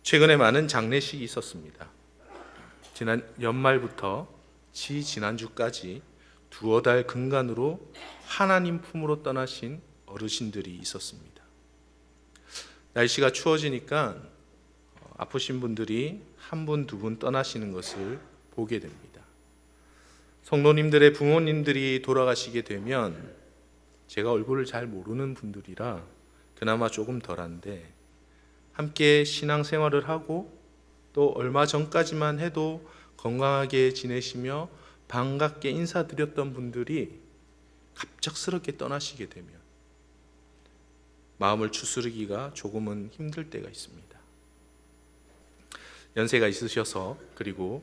최근에 많은 장례식이 있었습니다. 지난 연말부터 지난주까지 두어 달 근간으로 하나님 품으로 떠나신 어르신들이 있었습니다. 날씨가 추워지니까 아프신 분들이 한 분, 두 분 떠나시는 것을 보게 됩니다. 성도님들의 부모님들이 돌아가시게 되면 제가 얼굴을 잘 모르는 분들이라 그나마 조금 덜한데, 함께 신앙생활을 하고 또 얼마 전까지만 해도 건강하게 지내시며 반갑게 인사드렸던 분들이 갑작스럽게 떠나시게 되면 마음을 추스르기가 조금은 힘들 때가 있습니다. 연세가 있으셔서, 그리고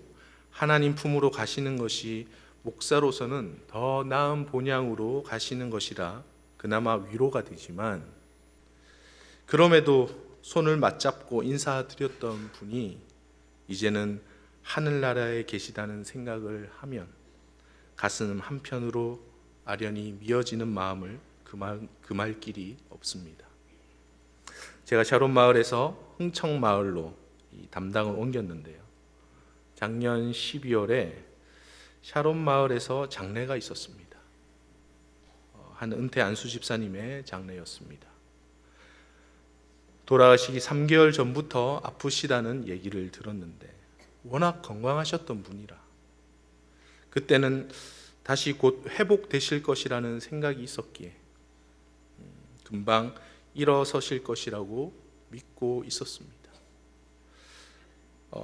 하나님 품으로 가시는 것이 목사로서는 더 나은 본향으로 가시는 것이라 그나마 위로가 되지만, 그럼에도 손을 맞잡고 인사드렸던 분이 이제는 하늘나라에 계시다는 생각을 하면 가슴 한편으로 아련히 미어지는 마음을 금할 길이 없습니다. 제가 샤론 마을에서 흥청 마을로 담당을 옮겼는데요. 작년 12월에 샤론 마을에서 장례가 있었습니다. 한 은퇴 안수 집사님의 장례였습니다. 돌아가시기 3개월 전부터 아프시다는 얘기를 들었는데 워낙 건강하셨던 분이라 그때는 다시 곧 회복되실 것이라는 생각이 있었기에 금방 일어서실 것이라고 믿고 있었습니다.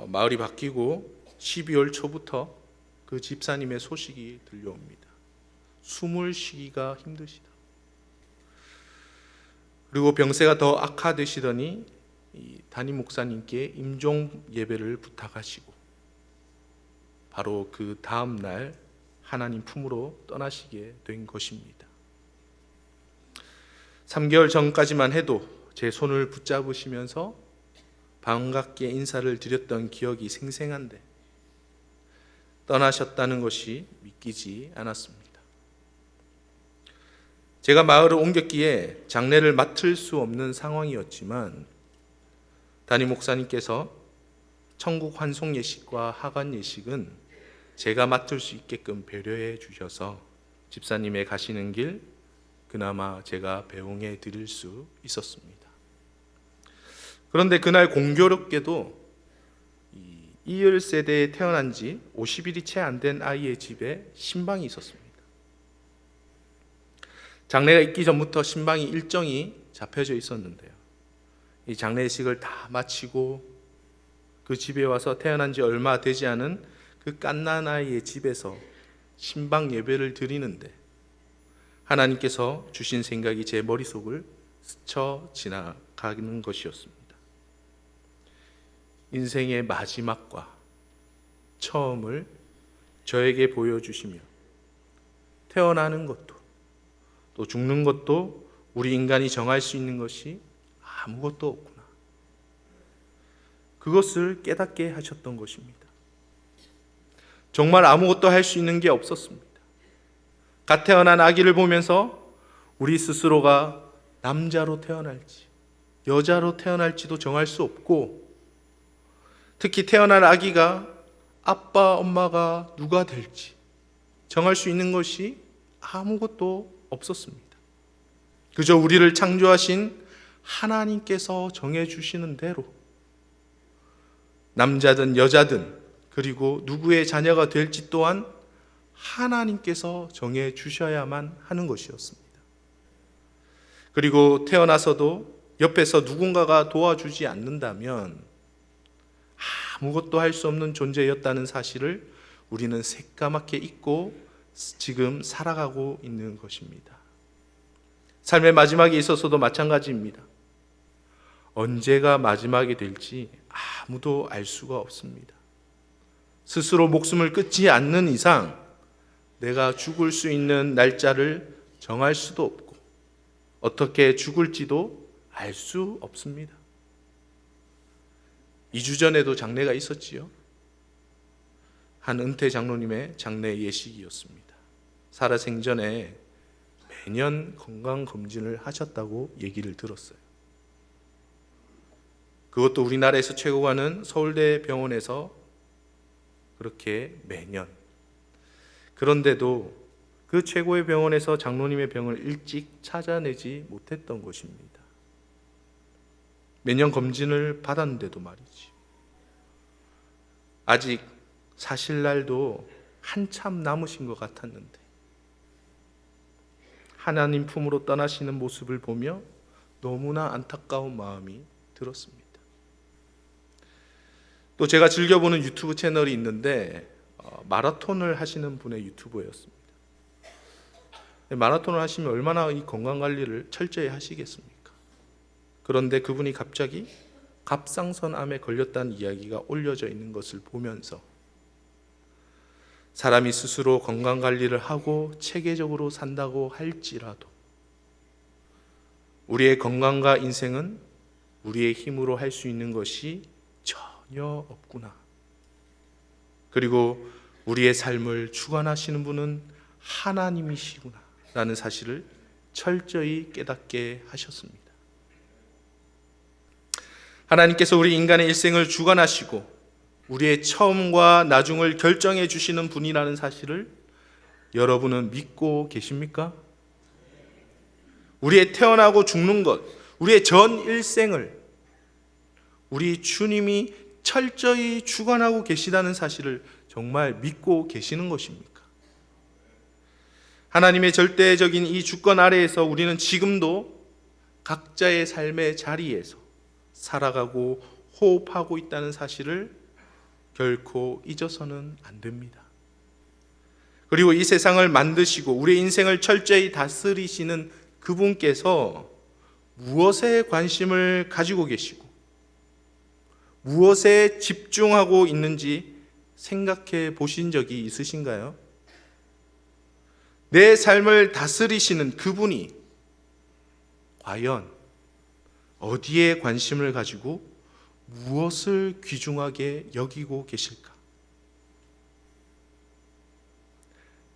마을이 바뀌고 12월 초부터 그 집사님의 소식이 들려옵니다. 숨을 쉬기가 힘드시다. 그리고 병세가 더 악화되시더니 담임 목사님께 임종 예배를 부탁하시고 바로 그 다음 날 하나님 품으로 떠나시게 된 것입니다. 3개월 전까지만 해도 제 손을 붙잡으시면서 반갑게 인사를 드렸던 기억이 생생한데 떠나셨다는 것이 믿기지 않았습니다. 제가 마을을 옮겼기에 장례를 맡을 수 없는 상황이었지만 담임 목사님께서 천국 환송 예식과 하관 예식은 제가 맡을 수 있게끔 배려해 주셔서 집사님의 가시는 길 그나마 제가 배웅해 드릴 수 있었습니다. 그런데 그날 공교롭게도 이을 세대에 태어난 지 50일이 채 안 된 아이의 집에 신방이 있었습니다. 장례가 있기 전부터 신방이 일정이 잡혀져 있었는데요. 이 장례식을 다 마치고 그 집에 와서 태어난 지 얼마 되지 않은 그 갓난 아이의 집에서 신방 예배를 드리는데 하나님께서 주신 생각이 제 머릿속을 스쳐 지나가는 것이었습니다. 인생의 마지막과 처음을 저에게 보여주시며 태어나는 것도 또 죽는 것도 우리 인간이 정할 수 있는 것이 아무것도 없구나. 그것을 깨닫게 하셨던 것입니다. 정말 아무것도 할 수 있는 게 없었습니다. 갓 태어난 아기를 보면서 우리 스스로가 남자로 태어날지 여자로 태어날지도 정할 수 없고, 특히 태어난 아기가 아빠, 엄마가 누가 될지 정할 수 있는 것이 아무것도 없었습니다. 그저 우리를 창조하신 하나님께서 정해주시는 대로 남자든 여자든 그리고 누구의 자녀가 될지 또한 하나님께서 정해주셔야만 하는 것이었습니다. 그리고 태어나서도 옆에서 누군가가 도와주지 않는다면 아무것도 할 수 없는 존재였다는 사실을 우리는 새까맣게 잊고 지금 살아가고 있는 것입니다. 삶의 마지막에 있어서도 마찬가지입니다. 언제가 마지막이 될지 아무도 알 수가 없습니다. 스스로 목숨을 끊지 않는 이상 내가 죽을 수 있는 날짜를 정할 수도 없고 어떻게 죽을지도 알 수 없습니다. 2주 전에도 장례가 있었지요. 한 은퇴 장로님의 장례 예식이었습니다. 살아생전에 매년 건강검진을 하셨다고 얘기를 들었어요. 그것도 우리나라에서 최고가는 서울대 병원에서 그렇게 매년. 그런데도 그 최고의 병원에서 장로님의 병을 일찍 찾아내지 못했던 것입니다. 매년 검진을 받았는데도 말이지. 아직 사실날도 한참 남으신 것 같았는데 하나님 품으로 떠나시는 모습을 보며 너무나 안타까운 마음이 들었습니다. 또 제가 즐겨보는 유튜브 채널이 있는데 마라톤을 하시는 분의 유튜브였습니다. 마라톤을 하시면 얼마나 이 건강관리를 철저히 하시겠습니까? 그런데 그분이 갑자기 갑상선암에 걸렸다는 이야기가 올려져 있는 것을 보면서 사람이 스스로 건강관리를 하고 체계적으로 산다고 할지라도 우리의 건강과 인생은 우리의 힘으로 할 수 있는 것이 전혀 없구나. 그리고 우리의 삶을 주관하시는 분은 하나님이시구나 라는 사실을 철저히 깨닫게 하셨습니다. 하나님께서 우리 인간의 일생을 주관하시고 우리의 처음과 나중을 결정해 주시는 분이라는 사실을 여러분은 믿고 계십니까? 우리의 태어나고 죽는 것, 우리의 전 일생을 우리 주님이 철저히 주관하고 계시다는 사실을 정말 믿고 계시는 것입니까? 하나님의 절대적인 이 주권 아래에서 우리는 지금도 각자의 삶의 자리에서 살아가고 호흡하고 있다는 사실을 결코 잊어서는 안 됩니다. 그리고 이 세상을 만드시고 우리의 인생을 철저히 다스리시는 그분께서 무엇에 관심을 가지고 계시고 무엇에 집중하고 있는지 생각해 보신 적이 있으신가요? 내 삶을 다스리시는 그분이 과연 어디에 관심을 가지고 무엇을 귀중하게 여기고 계실까?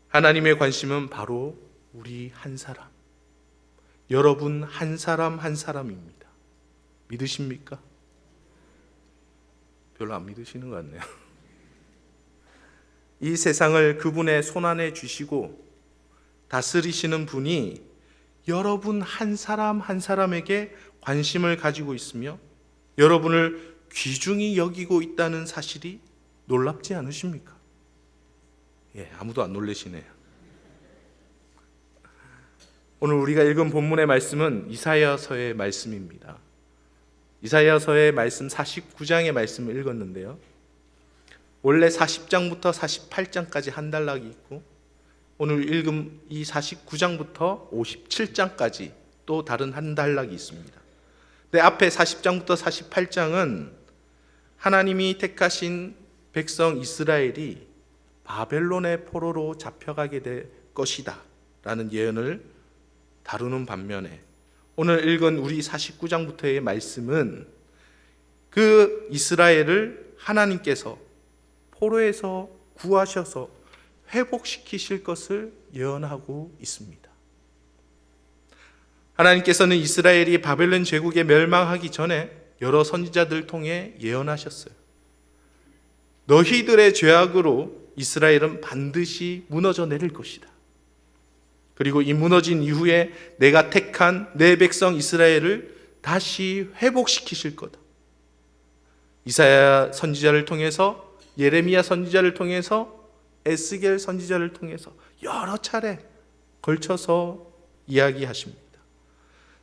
하나님의 관심은 바로 우리 한 사람, 여러분 한 사람 한 사람입니다. 믿으십니까? 별로 안 믿으시는 것 같네요. 이 세상을 그분의 손안에 쥐시고 다스리시는 분이 여러분 한 사람 한 사람에게 관심을 가지고 있으며 여러분을 귀중히 여기고 있다는 사실이 놀랍지 않으십니까? 아무도 안 놀라시네요. 오늘 우리가 읽은 본문의 말씀은 이사야서의 말씀입니다. 이사야서의 말씀 49장의 말씀을 읽었는데요. 원래 40장부터 48장까지 한 단락이 있고 오늘 읽은 이 49장부터 57장까지 또 다른 한 단락이 있습니다. 근데 앞에 40장부터 48장은 하나님이 택하신 백성 이스라엘이 바벨론의 포로로 잡혀가게 될 것이다 라는 예언을 다루는 반면에 오늘 읽은 우리 49장부터의 말씀은 그 이스라엘을 하나님께서 포로에서 구하셔서 회복시키실 것을 예언하고 있습니다. 하나님께서는 이스라엘이 바벨론 제국에 멸망하기 전에 여러 선지자들 통해 예언하셨어요. 너희들의 죄악으로 이스라엘은 반드시 무너져 내릴 것이다. 그리고 이 무너진 이후에 내가 택한 내 백성 이스라엘을 다시 회복시키실 거다. 이사야 선지자를 통해서, 예레미야 선지자를 통해서, 에스겔 선지자를 통해서 여러 차례 걸쳐서 이야기하십니다.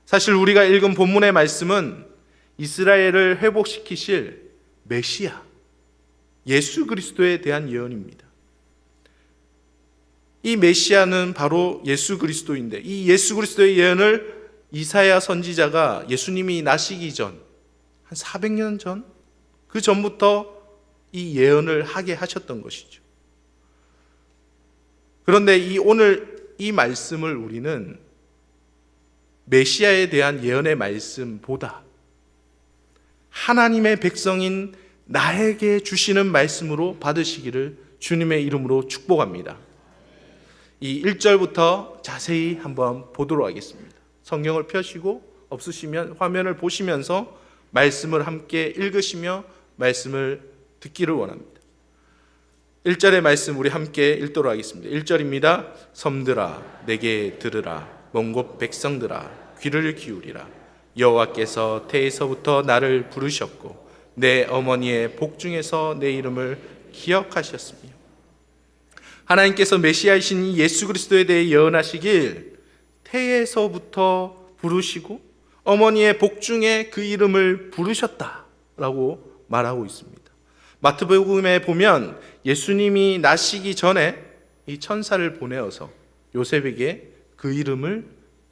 사실 우리가 읽은 본문의 말씀은 이스라엘을 회복시키실 메시아, 예수 그리스도에 대한 예언입니다. 이 메시아는 바로 예수 그리스도인데 이 예수 그리스도의 예언을 이사야 선지자가 예수님이 나시기 전, 한 400년 전, 그 전부터 이 예언을 하게 하셨던 것이죠. 그런데 오늘 이 말씀을 우리는 메시아에 대한 예언의 말씀보다 하나님의 백성인 나에게 주시는 말씀으로 받으시기를 주님의 이름으로 축복합니다. 이 1절부터 자세히 한번 보도록 하겠습니다. 성경을 펴시고 없으시면 화면을 보시면서 말씀을 함께 읽으시며 말씀을 듣기를 원합니다. 1절의 말씀 우리 함께 읽도록 하겠습니다. 1절입니다. 섬들아 내게 들으라. 먼 곳 백성들아 귀를 기울이라. 여호와께서 태에서부터 나를 부르셨고 내 어머니의 복중에서 내 이름을 기억하셨으며, 하나님께서 메시아이신 이 예수 그리스도에 대해 예언하시길 태에서부터 부르시고 어머니의 복중에 그 이름을 부르셨다라고 말하고 있습니다. 마태복음에 보면 예수님이 나시기 전에 이 천사를 보내어서 요셉에게 그 이름을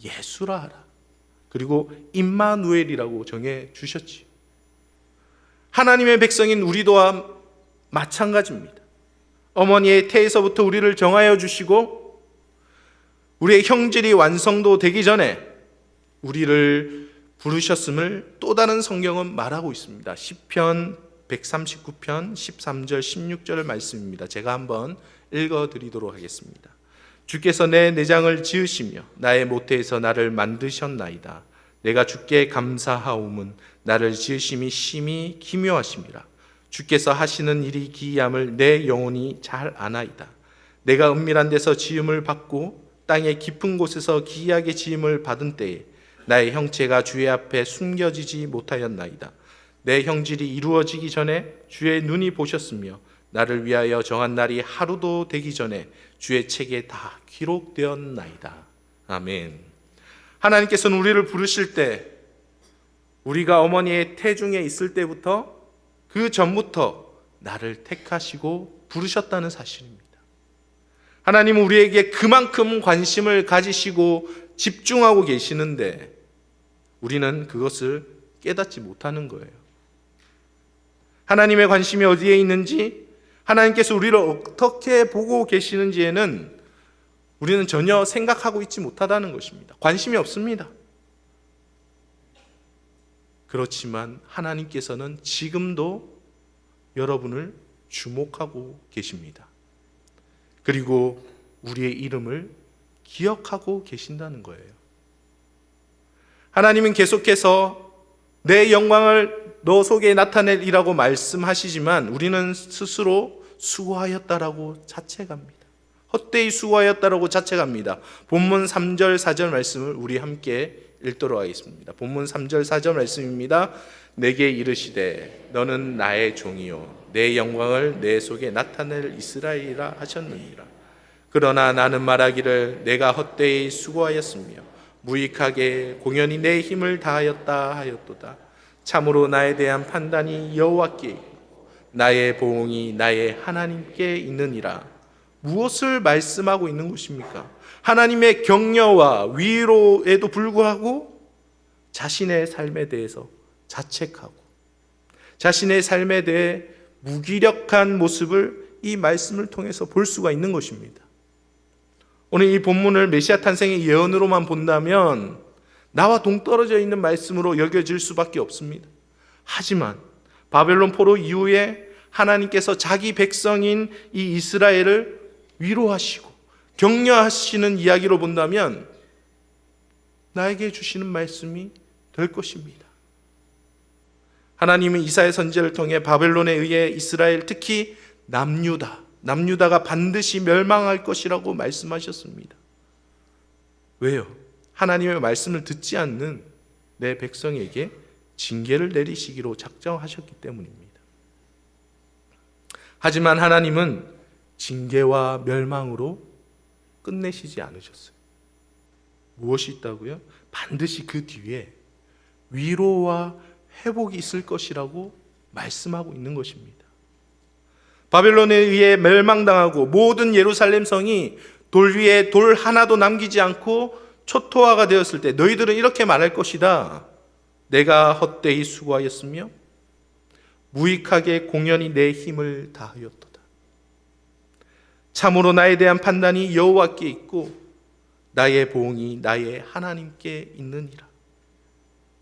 예수라 하라, 그리고 임마누엘이라고 정해 주셨지요. 하나님의 백성인 우리도와 마찬가지입니다. 어머니의 태에서부터 우리를 정하여 주시고 우리의 형질이 완성도 되기 전에 우리를 부르셨음을 또 다른 성경은 말하고 있습니다. 시편 139편 13절 16절 말씀입니다. 제가 한번 읽어드리도록 하겠습니다. 주께서 내 내장을 지으시며 나의 모태에서 나를 만드셨나이다. 내가 주께 감사하옴은 나를 지으심이 심히 기묘하심이라. 주께서 하시는 일이 기이함을 내 영혼이 잘 아나이다. 내가 은밀한 데서 지음을 받고 땅의 깊은 곳에서 기이하게 지음을 받은 때에 나의 형체가 주의 앞에 숨겨지지 못하였나이다. 내 형질이 이루어지기 전에 주의 눈이 보셨으며 나를 위하여 정한 날이 하루도 되기 전에 주의 책에 다 기록되었나이다. 아멘. 하나님께서는 우리를 부르실 때 우리가 어머니의 태중에 있을 때부터 그 전부터 나를 택하시고 부르셨다는 사실입니다. 하나님은 우리에게 그만큼 관심을 가지시고 집중하고 계시는데 우리는 그것을 깨닫지 못하는 거예요. 하나님의 관심이 어디에 있는지, 하나님께서 우리를 어떻게 보고 계시는지에는 우리는 전혀 생각하고 있지 못하다는 것입니다. 관심이 없습니다. 그렇지만 하나님께서는 지금도 여러분을 주목하고 계십니다. 그리고 우리의 이름을 기억하고 계신다는 거예요. 하나님은 계속해서 내 영광을 너 속에 나타내리라고 말씀하시지만 우리는 스스로 수고하였다라고 자책합니다. 헛되이 수고하였다라고 자책합니다. 본문 3절 4절 말씀을 우리 함께 읽도록 하겠습니다. 본문 3절 4절 말씀입니다. 내게 이르시되 너는 나의 종이요 내 영광을 내 속에 나타낼 이스라엘이라 하셨느니라. 그러나 나는 말하기를 내가 헛되이 수고하였으며 무익하게 공연히 내 힘을 다하였다 하였도다. 참으로 나에 대한 판단이 여호와께 있고 나의 보응이 나의 하나님께 있느니라. 무엇을 말씀하고 있는 것입니까? 하나님의 격려와 위로에도 불구하고 자신의 삶에 대해서 자책하고 자신의 삶에 대해 무기력한 모습을 이 말씀을 통해서 볼 수가 있는 것입니다. 오늘 이 본문을 메시아 탄생의 예언으로만 본다면 나와 동떨어져 있는 말씀으로 여겨질 수밖에 없습니다. 하지만 바벨론 포로 이후에 하나님께서 자기 백성인 이 이스라엘을 위로하시고 격려하시는 이야기로 본다면 나에게 주시는 말씀이 될 것입니다. 하나님은 이사야 선지자를 통해 바벨론에 의해 이스라엘, 특히 남유다가 반드시 멸망할 것이라고 말씀하셨습니다. 왜요? 하나님의 말씀을 듣지 않는 내 백성에게 징계를 내리시기로 작정하셨기 때문입니다. 하지만 하나님은 징계와 멸망으로 끝내시지 않으셨어요. 무엇이 있다고요? 반드시 그 뒤에 위로와 회복이 있을 것이라고 말씀하고 있는 것입니다. 바벨론에 의해 멸망당하고 모든 예루살렘 성이 돌 위에 돌 하나도 남기지 않고 초토화가 되었을 때 너희들은 이렇게 말할 것이다. 내가 헛되이 수고하였으며 무익하게 공연히 내 힘을 다하였도다. 참으로 나에 대한 판단이 여호와께 있고 나의 보응이 나의 하나님께 있느니라.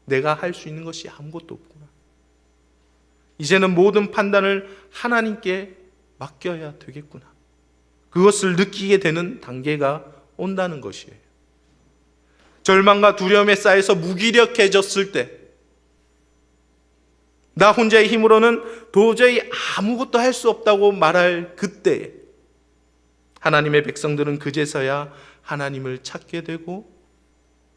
내가 할 수 있는 것이 아무것도 없구나. 이제는 모든 판단을 하나님께 맡겨야 되겠구나. 그것을 느끼게 되는 단계가 온다는 것이에요. 절망과 두려움에 쌓여서 무기력해졌을 때 나 혼자의 힘으로는 도저히 아무것도 할 수 없다고 말할 그때 하나님의 백성들은 그제서야 하나님을 찾게 되고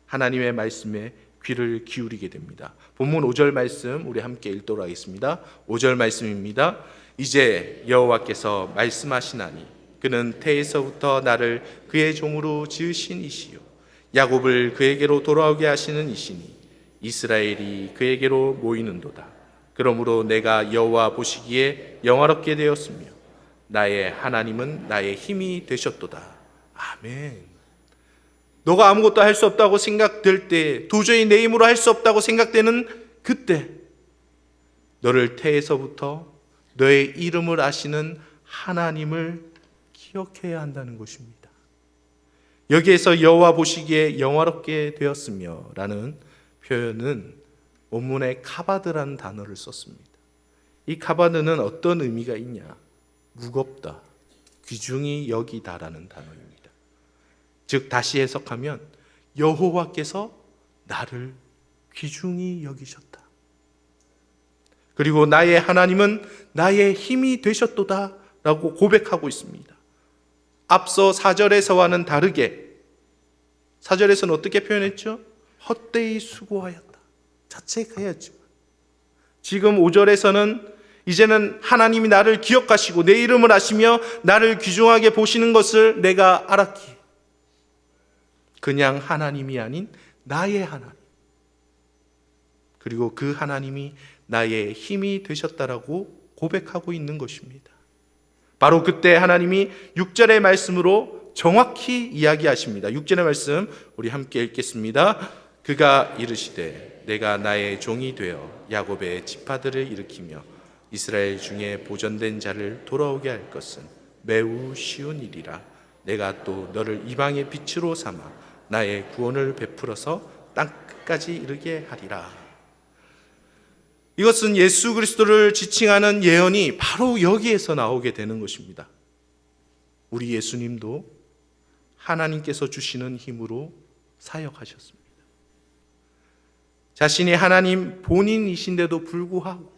하나님의 말씀에 귀를 기울이게 됩니다. 본문 5절 말씀 우리 함께 읽도록 하겠습니다. 5절 말씀입니다. 이제 여호와께서 말씀하시나니 그는 태에서부터 나를 그의 종으로 지으신 이시요 야곱을 그에게로 돌아오게 하시는 이시니 이스라엘이 그에게로 모이는도다. 그러므로 내가 여호와 보시기에 영화롭게 되었으며 나의 하나님은 나의 힘이 되셨도다. 아멘. 너가 아무것도 할 수 없다고 생각될 때, 도저히 내 힘으로 할 수 없다고 생각되는 그때 너를 태에서부터 너의 이름을 아시는 하나님을 기억해야 한다는 것입니다. 여기에서 여호와 보시기에 영화롭게 되었으며 라는 표현은 원문에 카바드라는 단어를 썼습니다. 이 카바드는 어떤 의미가 있냐? 무겁다, 귀중히 여기다라는 단어입니다. 즉 다시 해석하면 여호와께서 나를 귀중히 여기셨다. 그리고 나의 하나님은 나의 힘이 되셨도다 라고 고백하고 있습니다. 앞서 4절에서와는 다르게 4절에서는 어떻게 표현했죠? 헛되이 수고하였다. 자책해야죠. 지금 5절에서는 이제는 하나님이 나를 기억하시고 내 이름을 아시며 나를 귀중하게 보시는 것을 내가 알았기에 그냥 하나님이 아닌 나의 하나님, 그리고 그 하나님이 나의 힘이 되셨다라고 고백하고 있는 것입니다. 바로 그때 하나님이 6절의 말씀으로 정확히 이야기하십니다. 6절의 말씀 우리 함께 읽겠습니다. 그가 이르시되 내가 나의 종이 되어 야곱의 지파들을 일으키며 이스라엘 중에 보존된 자를 돌아오게 할 것은 매우 쉬운 일이라. 내가 또 너를 이방의 빛으로 삼아 나의 구원을 베풀어서 땅 끝까지 이르게 하리라. 이것은 예수 그리스도를 지칭하는 예언이 바로 여기에서 나오게 되는 것입니다. 우리 예수님도 하나님께서 주시는 힘으로 사역하셨습니다. 자신이 하나님 본인이신데도 불구하고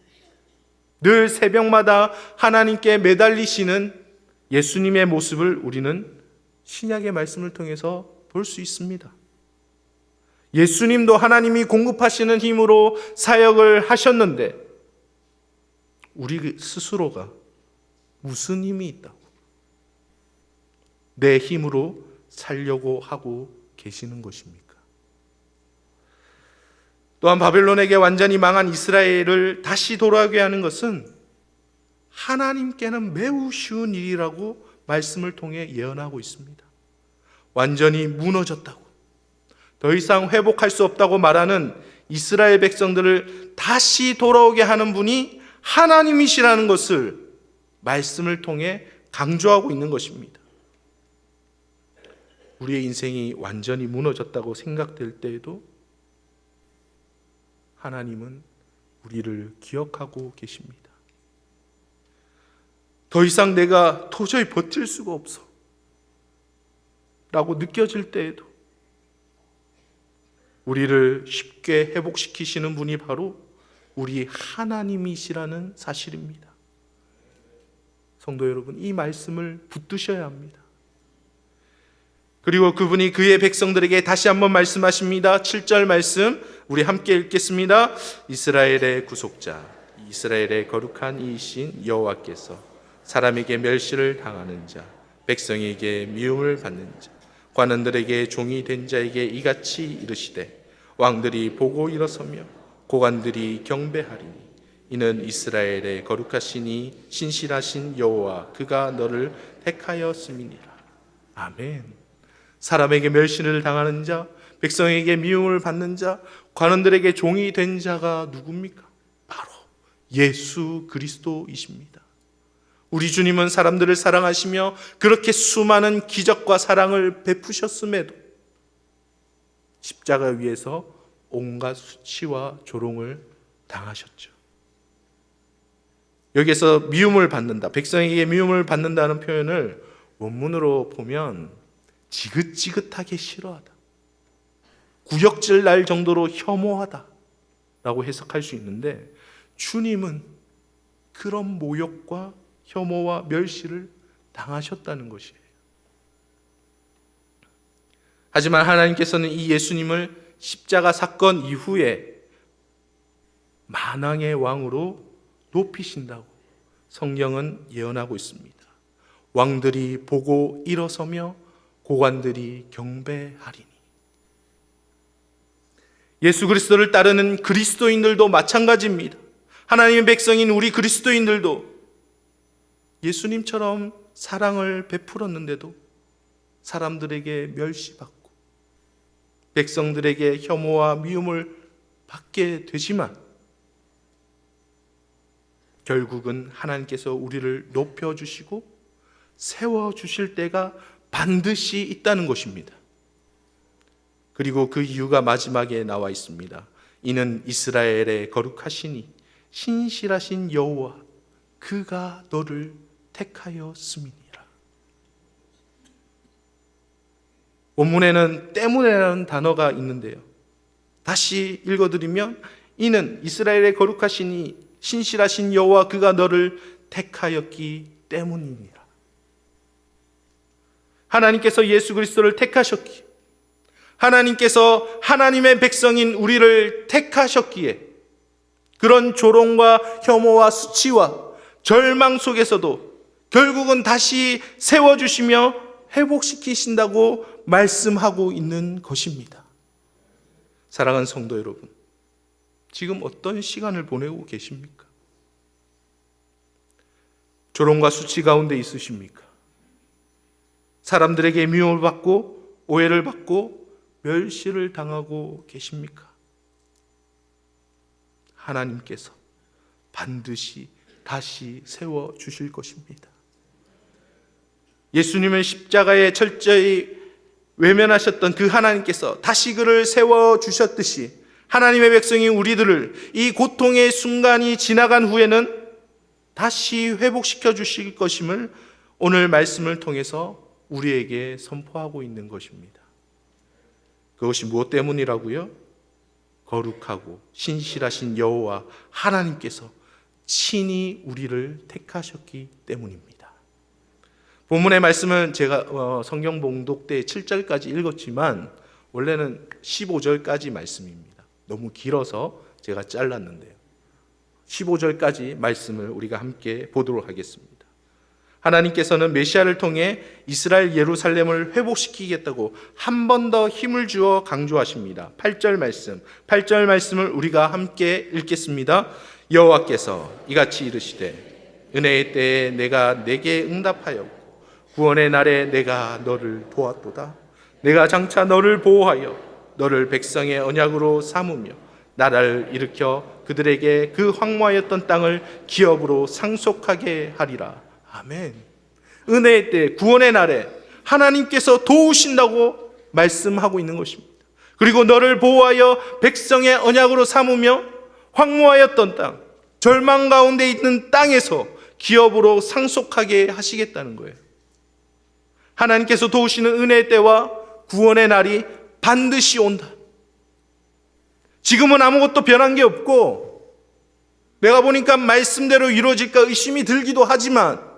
늘 새벽마다 하나님께 매달리시는 예수님의 모습을 우리는 신약의 말씀을 통해서 볼 수 있습니다. 예수님도 하나님이 공급하시는 힘으로 사역을 하셨는데 우리 스스로가 무슨 힘이 있다고 내 힘으로 살려고 하고 계시는 것입니까? 또한 바벨론에게 완전히 망한 이스라엘을 다시 돌아오게 하는 것은 하나님께는 매우 쉬운 일이라고 말씀을 통해 예언하고 있습니다. 완전히 무너졌다고, 더 이상 회복할 수 없다고 말하는 이스라엘 백성들을 다시 돌아오게 하는 분이 하나님이시라는 것을 말씀을 통해 강조하고 있는 것입니다. 우리의 인생이 완전히 무너졌다고 생각될 때에도 하나님은 우리를 기억하고 계십니다. 더 이상 내가 도저히 버틸 수가 없어 라고 느껴질 때에도 우리를 쉽게 회복시키시는 분이 바로 우리 하나님이시라는 사실입니다. 성도 여러분, 이 말씀을 붙드셔야 합니다. 그리고 그분이 그의 백성들에게 다시 한번 말씀하십니다. 7절 말씀 우리 함께 읽겠습니다. 이스라엘의 구속자, 이스라엘의 거룩한 이이신 여호와께서 사람에게 멸시를 당하는 자, 백성에게 미움을 받는 자, 관원들에게 종이 된 자에게 이같이 이르시되 왕들이 보고 일어서며 고관들이 경배하리니 이는 이스라엘의 거룩하시니 신실하신 여호와 그가 너를 택하였음이니라. 아멘. 사람에게 멸시를 당하는 자, 백성에게 미움을 받는 자, 관원들에게 종이 된 자가 누굽니까? 바로 예수 그리스도이십니다. 우리 주님은 사람들을 사랑하시며 그렇게 수많은 기적과 사랑을 베푸셨음에도 십자가 위에서 온갖 수치와 조롱을 당하셨죠. 여기에서 미움을 받는다, 백성에게 미움을 받는다는 표현을 원문으로 보면 지긋지긋하게 싫어하다, 구역질 날 정도로 혐오하다 라고 해석할 수 있는데, 주님은 그런 모욕과 혐오와 멸시를 당하셨다는 것이에요. 하지만 하나님께서는 이 예수님을 십자가 사건 이후에 만왕의 왕으로 높이신다고 성경은 예언하고 있습니다. 왕들이 보고 일어서며 고관들이 경배하리니. 예수 그리스도를 따르는 그리스도인들도 마찬가지입니다. 하나님의 백성인 우리 그리스도인들도 예수님처럼 사랑을 베풀었는데도 사람들에게 멸시받고 백성들에게 혐오와 미움을 받게 되지만 결국은 하나님께서 우리를 높여주시고 세워주실 때가 반드시 있다는 것입니다. 그리고 그 이유가 마지막에 나와 있습니다. 이는 이스라엘의 거룩하시니 신실하신 여호와 그가 너를 택하였음이니라. 본문에는 때문에라는 단어가 있는데요, 다시 읽어드리면 이는 이스라엘의 거룩하시니 신실하신 여호와 그가 너를 택하였기 때문이니라. 하나님께서 예수 그리스도를 택하셨기에, 하나님께서 하나님의 백성인 우리를 택하셨기에 그런 조롱과 혐오와 수치와 절망 속에서도 결국은 다시 세워주시며 회복시키신다고 말씀하고 있는 것입니다. 사랑하는 성도 여러분, 지금 어떤 시간을 보내고 계십니까? 조롱과 수치 가운데 있으십니까? 사람들에게 미움을 받고 오해를 받고 멸시를 당하고 계십니까? 하나님께서 반드시 다시 세워주실 것입니다. 예수님을 십자가에 철저히 외면하셨던 그 하나님께서 다시 그를 세워주셨듯이 하나님의 백성인 우리들을 이 고통의 순간이 지나간 후에는 다시 회복시켜 주실 것임을 오늘 말씀을 통해서 우리에게 선포하고 있는 것입니다. 그것이 무엇 때문이라고요? 거룩하고 신실하신 여호와 하나님께서 친히 우리를 택하셨기 때문입니다. 본문의 말씀은 제가 성경 봉독 때 7절까지 읽었지만 원래는 15절까지 말씀입니다. 너무 길어서 제가 잘랐는데요, 15절까지 말씀을 우리가 함께 보도록 하겠습니다. 하나님께서는 메시아를 통해 이스라엘 예루살렘을 회복시키겠다고 한 번 더 힘을 주어 강조하십니다. 8절 말씀을 우리가 함께 읽겠습니다. 여호와께서 이같이 이르시되 은혜의 때에 내가 내게 응답하였고 구원의 날에 내가 너를 도왔도다. 내가 장차 너를 보호하여 너를 백성의 언약으로 삼으며 나라를 일으켜 그들에게 그 황무하였던 땅을 기업으로 상속하게 하리라. 아멘. 은혜의 때, 구원의 날에 하나님께서 도우신다고 말씀하고 있는 것입니다. 그리고 너를 보호하여 백성의 언약으로 삼으며 황무하였던 땅, 절망 가운데 있는 땅에서 기업으로 상속하게 하시겠다는 거예요. 하나님께서 도우시는 은혜의 때와 구원의 날이 반드시 온다. 지금은 아무것도 변한 게 없고 내가 보니까 말씀대로 이루어질까 의심이 들기도 하지만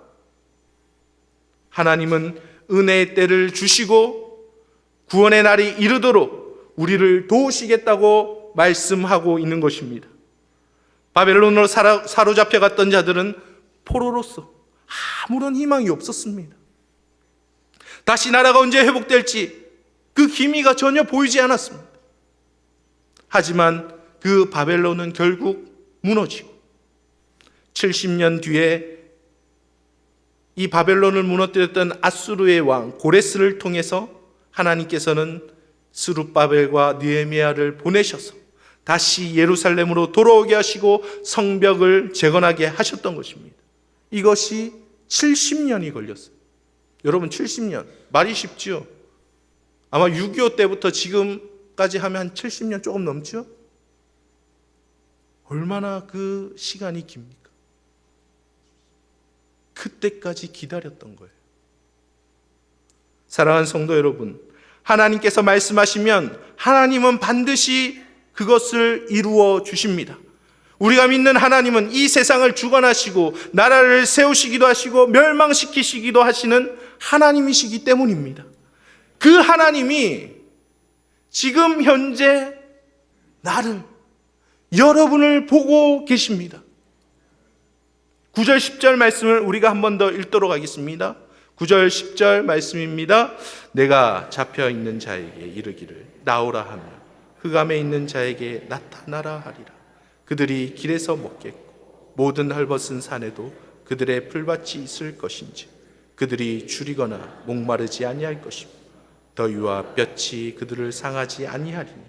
하나님은 은혜의 때를 주시고 구원의 날이 이르도록 우리를 도우시겠다고 말씀하고 있는 것입니다. 바벨론으로 사로잡혀 갔던 자들은 포로로서 아무런 희망이 없었습니다. 다시 나라가 언제 회복될지 그 기미가 전혀 보이지 않았습니다. 하지만 그 바벨론은 결국 무너지고 70년 뒤에 이 바벨론을 무너뜨렸던 아수르의 왕 고레스를 통해서 하나님께서는 스룹바벨과 느헤미야를 보내셔서 다시 예루살렘으로 돌아오게 하시고 성벽을 재건하게 하셨던 것입니다. 이것이 70년이 걸렸어요. 여러분, 70년 말이 쉽죠? 아마 6.25 때부터 지금까지 하면 한 70년 조금 넘죠? 얼마나 그 시간이 깁니까? 그때까지 기다렸던 거예요. 사랑하는 성도 여러분, 하나님께서 말씀하시면 하나님은 반드시 그것을 이루어 주십니다. 우리가 믿는 하나님은 이 세상을 주관하시고 나라를 세우시기도 하시고 멸망시키시기도 하시는 하나님이시기 때문입니다. 그 하나님이 지금 현재 나를, 여러분을 보고 계십니다. 9절 10절 말씀을 우리가 한 번 더 읽도록 하겠습니다. 9절 10절 말씀입니다. 내가 잡혀있는 자에게 이르기를 나오라 하며 흑암에 있는 자에게 나타나라 하리라. 그들이 길에서 먹겠고 모든 헐벗은 산에도 그들의 풀밭이 있을 것인지 그들이 줄이거나 목마르지 아니할 것이며 더위와 볕이 그들을 상하지 아니하리니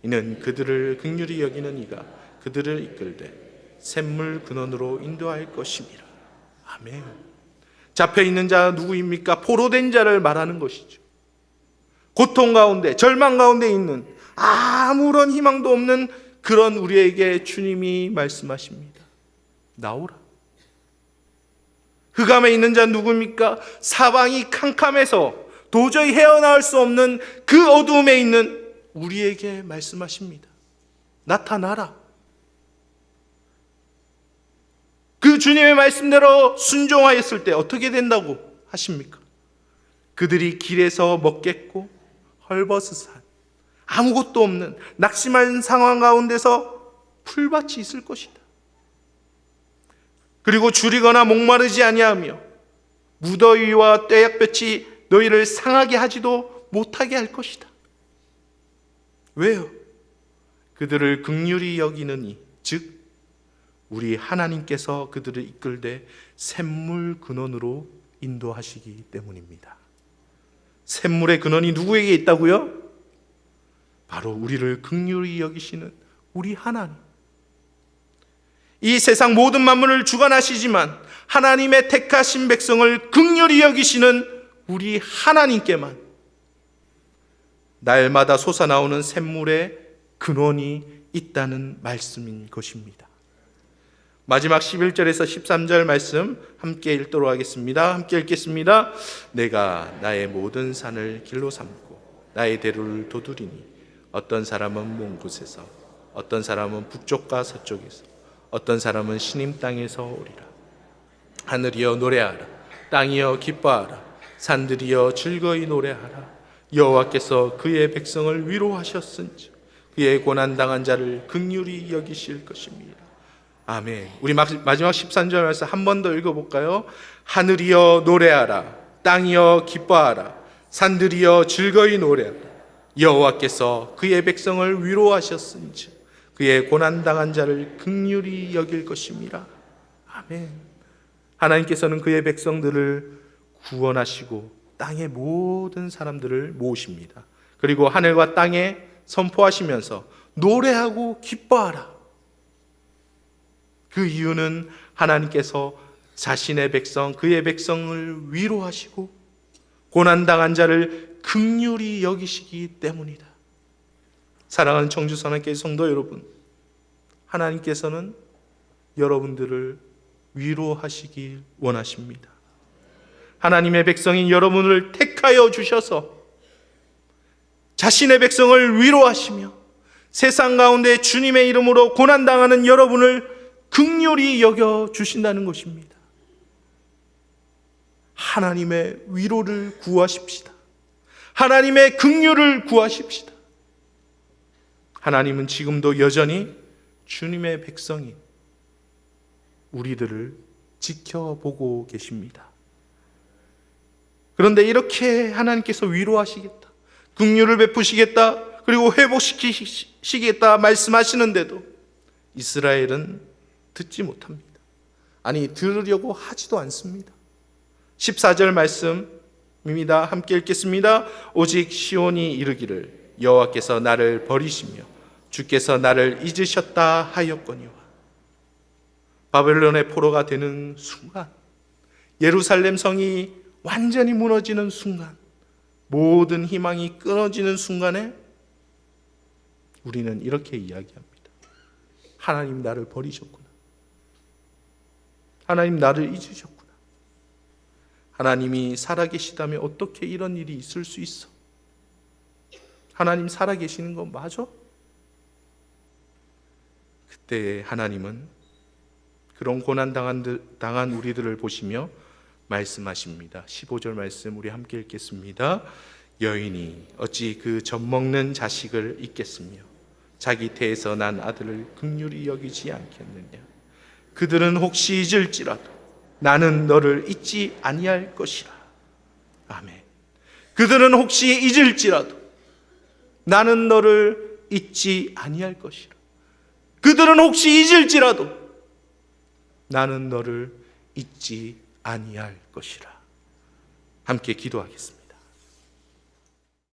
이는 그들을 긍휼히 여기는 이가 그들을 이끌되 샘물 근원으로 인도할 것임이라. 아멘. 잡혀있는 자가 누구입니까? 포로된 자를 말하는 것이죠. 고통 가운데, 절망 가운데 있는 아무런 희망도 없는 그런 우리에게 주님이 말씀하십니다. 나오라. 흑암에 있는 자 누구입니까? 사방이 캄캄해서 도저히 헤어나올 수 없는 그 어두움에 있는 우리에게 말씀하십니다. 나타나라. 그 주님의 말씀대로 순종하였을 때 어떻게 된다고 하십니까? 그들이 길에서 먹겠고 헐벗은 산, 아무것도 없는 낙심한 상황 가운데서 풀밭이 있을 것이다. 그리고 줄이거나 목마르지 아니하며 무더위와 떼약볕이 너희를 상하게 하지도 못하게 할 것이다. 왜요? 그들을 긍휼히 여기느니 즉 우리 하나님께서 그들을 이끌되 샘물 근원으로 인도하시기 때문입니다. 샘물의 근원이 누구에게 있다고요? 바로 우리를 긍휼히 여기시는 우리 하나님. 이 세상 모든 만물을 주관하시지만 하나님의 택하신 백성을 긍휼히 여기시는 우리 하나님께만 날마다 솟아나오는 샘물의 근원이 있다는 말씀인 것입니다. 마지막 11절에서 13절 말씀 함께 읽도록 하겠습니다. 함께 읽겠습니다. 내가 나의 모든 산을 길로 삼고 나의 대로를 도두리니 어떤 사람은 먼 곳에서 어떤 사람은 북쪽과 서쪽에서 어떤 사람은 시님 땅에서 오리라. 하늘이여 노래하라. 땅이여 기뻐하라. 산들이여 즐거이 노래하라. 여호와께서 그의 백성을 위로하셨은즉 그의 고난당한 자를 긍휼히 여기실 것입니다. 아멘. 우리 마지막 13절 말씀 한 번 더 읽어볼까요? 하늘이여 노래하라. 땅이여 기뻐하라. 산들이여 즐거이 노래하라. 여호와께서 그의 백성을 위로하셨은즉 그의 고난당한 자를 긍휼히 여길 것입니다. 아멘. 하나님께서는 그의 백성들을 구원하시고 땅의 모든 사람들을 모으십니다. 그리고 하늘과 땅에 선포하시면서 노래하고 기뻐하라. 그 이유는 하나님께서 자신의 백성, 그의 백성을 위로하시고 고난당한 자를 긍휼히 여기시기 때문이다. 사랑하는 청주선악교회 성도 여러분, 하나님께서는 여러분들을 위로하시길 원하십니다. 하나님의 백성인 여러분을 택하여 주셔서 자신의 백성을 위로하시며 세상 가운데 주님의 이름으로 고난당하는 여러분을 긍휼히 여겨 주신다는 것입니다. 하나님의 위로를 구하십시다. 하나님의 긍휼을 구하십시다. 하나님은 지금도 여전히 주님의 백성인 우리들을 지켜보고 계십니다. 그런데 이렇게 하나님께서 위로하시겠다, 긍휼을 베푸시겠다, 그리고 회복시키시겠다 말씀하시는데도 이스라엘은 듣지 못합니다. 아니, 들으려고 하지도 않습니다. 14절 말씀입니다. 함께 읽겠습니다. 오직 시온이 이르기를 여호와께서 나를 버리시며 주께서 나를 잊으셨다 하였거니와. 바벨론의 포로가 되는 순간, 예루살렘 성이 완전히 무너지는 순간, 모든 희망이 끊어지는 순간에 우리는 이렇게 이야기합니다. 하나님 나를 버리셨구나. 하나님 나를 잊으셨구나. 하나님이 살아계시다면 어떻게 이런 일이 있을 수 있어? 하나님 살아계시는 건 맞아? 그때 하나님은 그런 고난 당한 우리들을 보시며 말씀하십니다. 15절 말씀 우리 함께 읽겠습니다. 여인이 어찌 그 젖먹는 자식을 잊겠으며 자기 태에서 난 아들을 긍휼히 여기지 않겠느냐. 그들은 혹시 잊을지라도 나는 너를 잊지 아니할 것이라. 아멘. 그들은 혹시 잊을지라도 나는 너를 잊지 아니할 것이라. 그들은 혹시 잊을지라도 나는 너를 잊지 아니할 것이라. 함께 기도하겠습니다.